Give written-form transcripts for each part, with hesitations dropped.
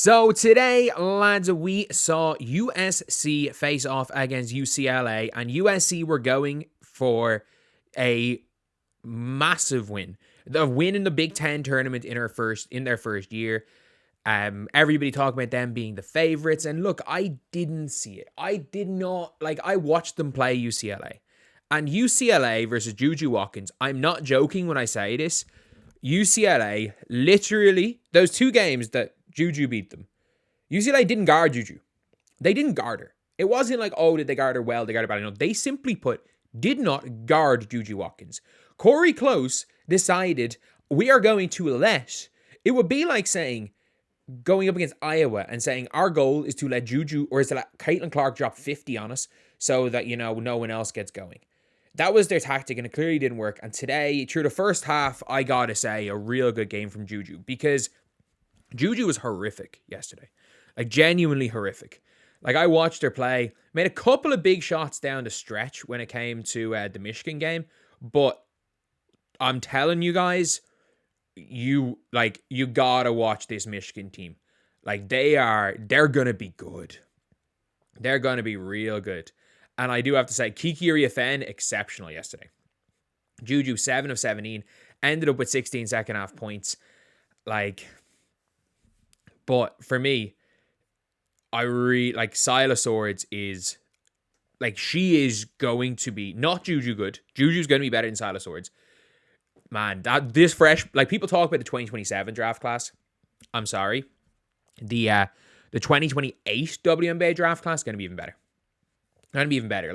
So today, lads, we saw USC face off against UCLA, and USC were going for a massive win. The win in the Big Ten tournament in their first year. Everybody talking about them being the favorites, and look, I didn't see it. I did not I watched them play UCLA, and UCLA versus JuJu Watkins. I'm not joking when I say this. UCLA literally those two games that JuJu beat them. UCLA didn't guard JuJu. They didn't guard her. It wasn't like, oh, did they guard her well? They guard her badly. No, they simply did not guard JuJu Watkins. Corey Close decided we are going to it would be like saying, going up against Iowa and saying our goal is to let JuJu or is to let Caitlin Clark drop 50 on us so that, no one else gets going. That was their tactic, and it clearly didn't work. And today, through the first half, I gotta say, a real good game from JuJu, because JuJu was horrific yesterday. Genuinely horrific. I watched her play, made a couple of big shots down the stretch when it came to the Michigan game, but I'm telling you guys, you gotta watch this Michigan team. They're gonna be good. They're gonna be real good. And I do have to say, Kiki Iriafen, exceptional yesterday. JuJu, 7 of 17, ended up with 16 second half points. But for me, I Sila Swords is, she is going to be, not JuJu good. JuJu's going to be better than Sila Swords. Man, people talk about the 2027 draft class. I'm sorry. The 2028 WNBA draft class is going to be even better. Going to be even better.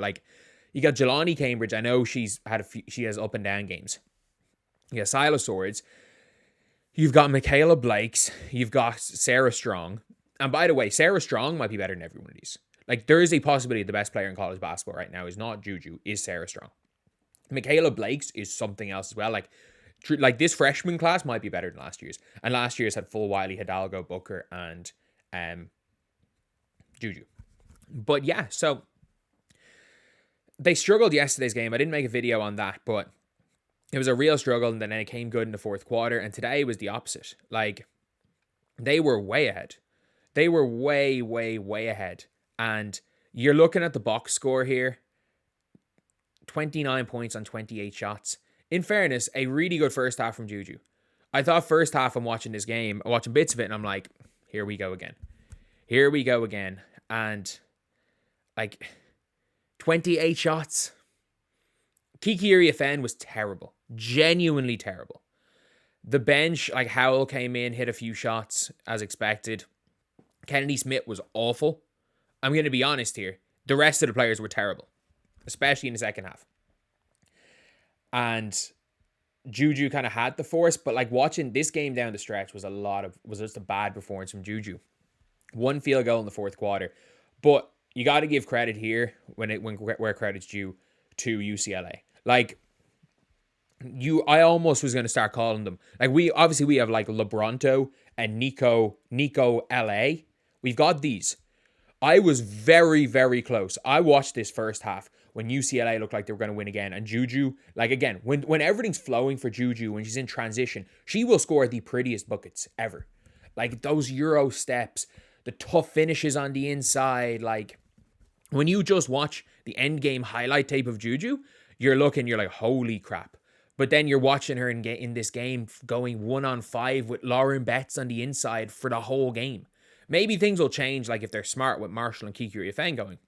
You got Jelani Cambridge. I know she has up and down games. You got Sila Swords. You've got Michaela Blakes. You've got Sarah Strong. And by the way, Sarah Strong might be better than every one of these. There is a possibility the best player in college basketball right now is not JuJu, is Sarah Strong. Michaela Blakes is something else as well. This freshman class might be better than last year's. And last year's had full Wiley, Hidalgo, Booker, and JuJu. But yeah, so they struggled yesterday's game. I didn't make a video on that, but it was a real struggle, and then it came good in the fourth quarter, and today was the opposite. They were way ahead. They were way, way, way ahead. And you're looking at the box score here. 29 points on 28 shots. In fairness, a really good first half from JuJu. I thought first half I'm watching this game, I'm watching bits of it, and I'm like, here we go again. Here we go again. And 28 shots. Kiki Iriafen was terrible. Genuinely terrible. The bench, Howell came in, hit a few shots as expected. Kennedy Smith was awful. I'm going to be honest here. The rest of the players were terrible, especially in the second half. And JuJu kind of had the force, but watching this game down the stretch was just a bad performance from JuJu. One field goal in the fourth quarter. But you got to give credit here where credit's due to UCLA. I almost was going to start calling them. We have LeBronto and Nico LA. We've got these. I was very, very close. I watched this first half when UCLA looked like they were going to win again. And JuJu, again, when everything's flowing for JuJu, when she's in transition, she will score the prettiest buckets ever. Those Euro steps, the tough finishes on the inside. When you just watch the end game highlight tape of JuJu, you're like, holy crap. But then you're watching her in this game going 1-on-5 with Lauren Betts on the inside for the whole game. Maybe things will change, if they're smart with Marshall and Kiki Iriafen going.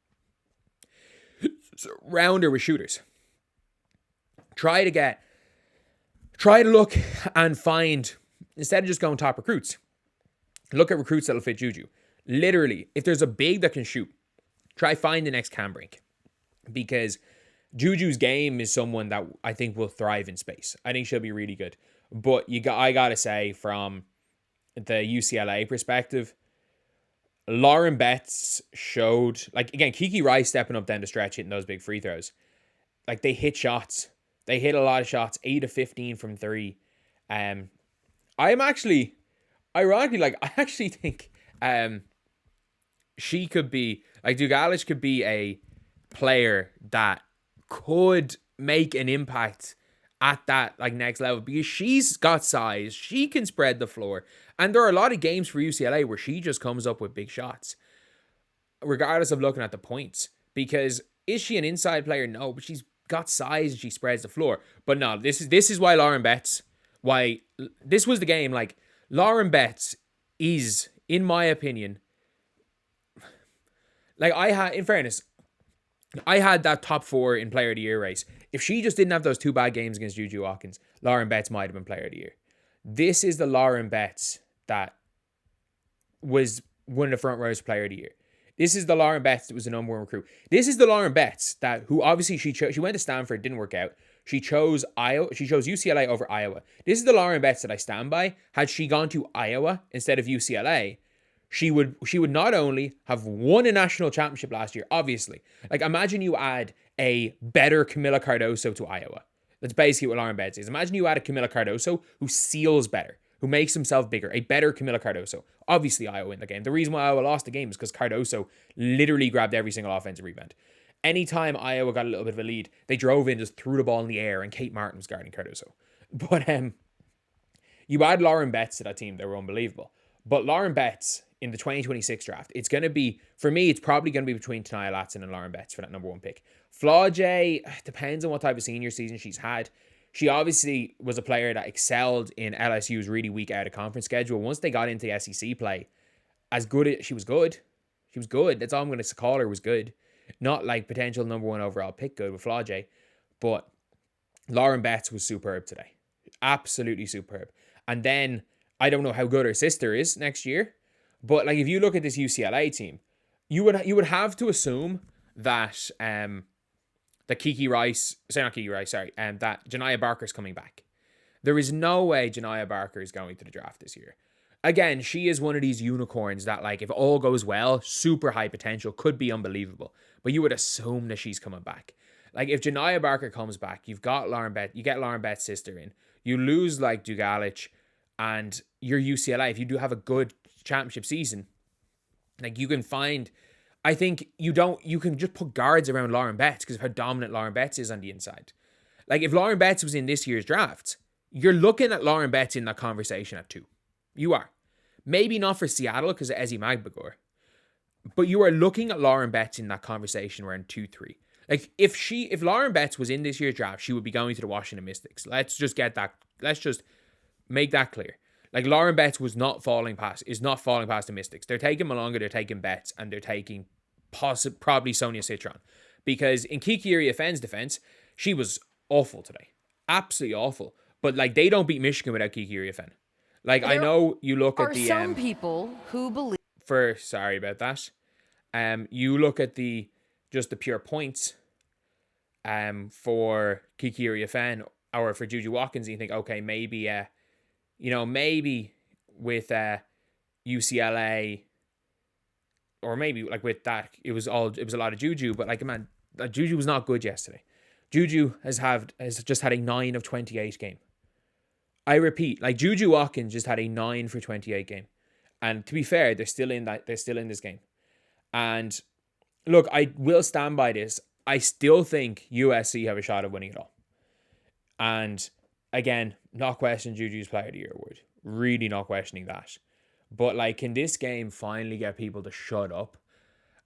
So round her with shooters. Try to look and find, instead of just going top recruits, look at recruits that'll fit JuJu. Literally, if there's a big that can shoot, try find the next Brink. Because JuJu's game is someone that I think will thrive in space. I think she'll be really good. But I gotta say, from the UCLA perspective, Lauren Betts showed, again, Kiki Rice stepping up down the stretch, hitting those big free throws. They hit shots. They hit a lot of shots, 8 of 15 from 3. I'm actually, ironically, I actually think she could be, Dugalich could be a player that could make an impact at that like next level because she's got size. She can spread the floor. And there are a lot of games for UCLA where she just comes up with big shots, regardless of looking at the points. Because is she an inside player? No, but she's got size and she spreads the floor. But no, this is why Lauren Betts, why this was the game. Like, Lauren Betts is, in my opinion, like, in fairness, I had that top 4 in player of the year race. If she just didn't have those 2 bad games against JuJu Watkins, Lauren Betts might have been player of the year. This is the Lauren Betts that was one of the front rows player of the year. This is the Lauren Betts that was the number 1 recruit. This is the Lauren Betts that, who obviously she went to Stanford, didn't work out. She chose UCLA over Iowa. This is the Lauren Betts that I stand by. Had she gone to Iowa instead of UCLA, she would not only have won a national championship last year, obviously. Like, imagine you add a better Camila Cardoso to Iowa. That's basically what Lauren Betts is. Imagine you add a Camila Cardoso who seals better, who makes himself bigger, a better Camila Cardoso. Obviously, Iowa in the game. The reason why Iowa lost the game is because Cardoso literally grabbed every single offensive rebound. Anytime Iowa got a little bit of a lead, they drove in, just threw the ball in the air, and Kate Martin was guarding Cardoso. But you add Lauren Betts to that team, they were unbelievable. But Lauren Betts in the 2026 draft, it's going to be, for me, it's probably going to be between Tania Latson and Lauren Betts for that number 1 pick. Flau'jae, depends on what type of senior season she's had. She obviously was a player that excelled in LSU's really weak out of conference schedule. Once they got into the SEC play, she was good. She was good. That's all I'm going to call her, was good. Not like potential number 1 overall pick good with Flau'jae. But Lauren Betts was superb today. Absolutely superb. And then, I don't know how good her sister is next year. But like, if you look at this UCLA team, you would have to assume that that that Janiah Barker's coming back. There is no way Janiah Barker is going to the draft this year. Again, she is one of these unicorns that, like, if all goes well, super high potential, could be unbelievable. But you would assume that she's coming back. Like, if Janiah Barker comes back, you get Lauren Betts' sister in. You lose, like, Dugalich, and you're UCLA. If you do have a good championship season, like, you can find, I think you can just put guards around Lauren Betts because of how dominant Lauren Betts is on the inside. Like, if Lauren Betts was in this year's draft, you're looking at Lauren Betts in that conversation at 2. You are. Maybe not for Seattle because of Ezi Magbagor, but you are looking at Lauren Betts in that conversation around 2-3. Like, if Lauren Betts was in this year's draft, she would be going to the Washington Mystics. Let's just make that clear. Like, Lauren Betts is not falling past the Mystics. They're taking Malonga, they're taking Betts, and they're taking probably Sonia Citron. Because in Kiki Iriafen's defense, she was awful today. Absolutely awful. But, like, they don't beat Michigan without Kiki Iriafen. Like, I know you look at the... There are some people who believe... Sorry about that. You look at the pure points for Kiki Iriafen or for JuJu Watkins, and you think, okay, maybe with UCLA, or maybe like with that, it was a lot of JuJu, but like, man, JuJu was not good yesterday. JuJu has just had a 9 of 28 game. I repeat, like, JuJu Watkins just had a 9 for 28 game. And to be fair, they're still in this game. And look, I will stand by this. I still think USC have a shot of winning it all. And again, not questioning JuJu's Player of the Year award. Really not questioning that. But, like, can this game finally get people to shut up?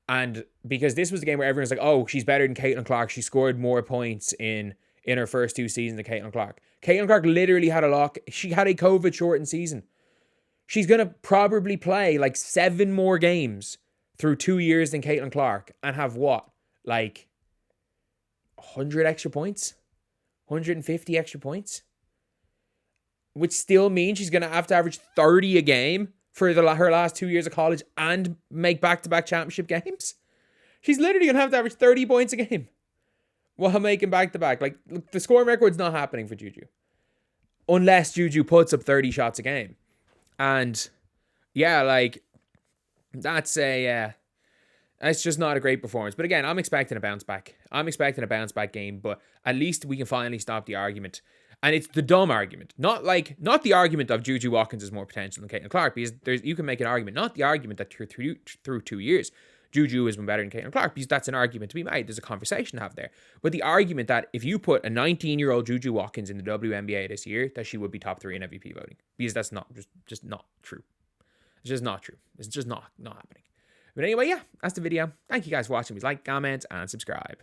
And because this was the game where everyone's like, oh, she's better than Caitlin Clark. She scored more points in her first 2 seasons than Caitlin Clark. Caitlin Clark literally had a lock. She had a COVID-shortened season. She's going to probably play like 7 more games through 2 years than Caitlin Clark and have what? Like 100 extra points? 150 extra points? Which still means she's going to have to average 30 a game for her last 2 years of college and make back-to-back championship games. She's literally going to have to average 30 points a game while making back-to-back. Like, look, the scoring record's not happening for JuJu. Unless JuJu puts up 30 shots a game. And, yeah, like, that's just not a great performance. But again, I'm expecting a bounce back. I'm expecting a bounce back game, but at least we can finally stop the argument. And it's the dumb argument. Not the argument of JuJu Watkins has more potential than Caitlin Clark, because you can make an argument. Not the argument that through 2 years, JuJu has been better than Caitlin Clark, because that's an argument to be made. There's a conversation to have there. But the argument that if you put a 19-year-old JuJu Watkins in the WNBA this year, that she would be top 3 in MVP voting, because that's not just not true. It's just not true. It's just not happening. But anyway, yeah, that's the video. Thank you guys for watching. Please like, comment, and subscribe.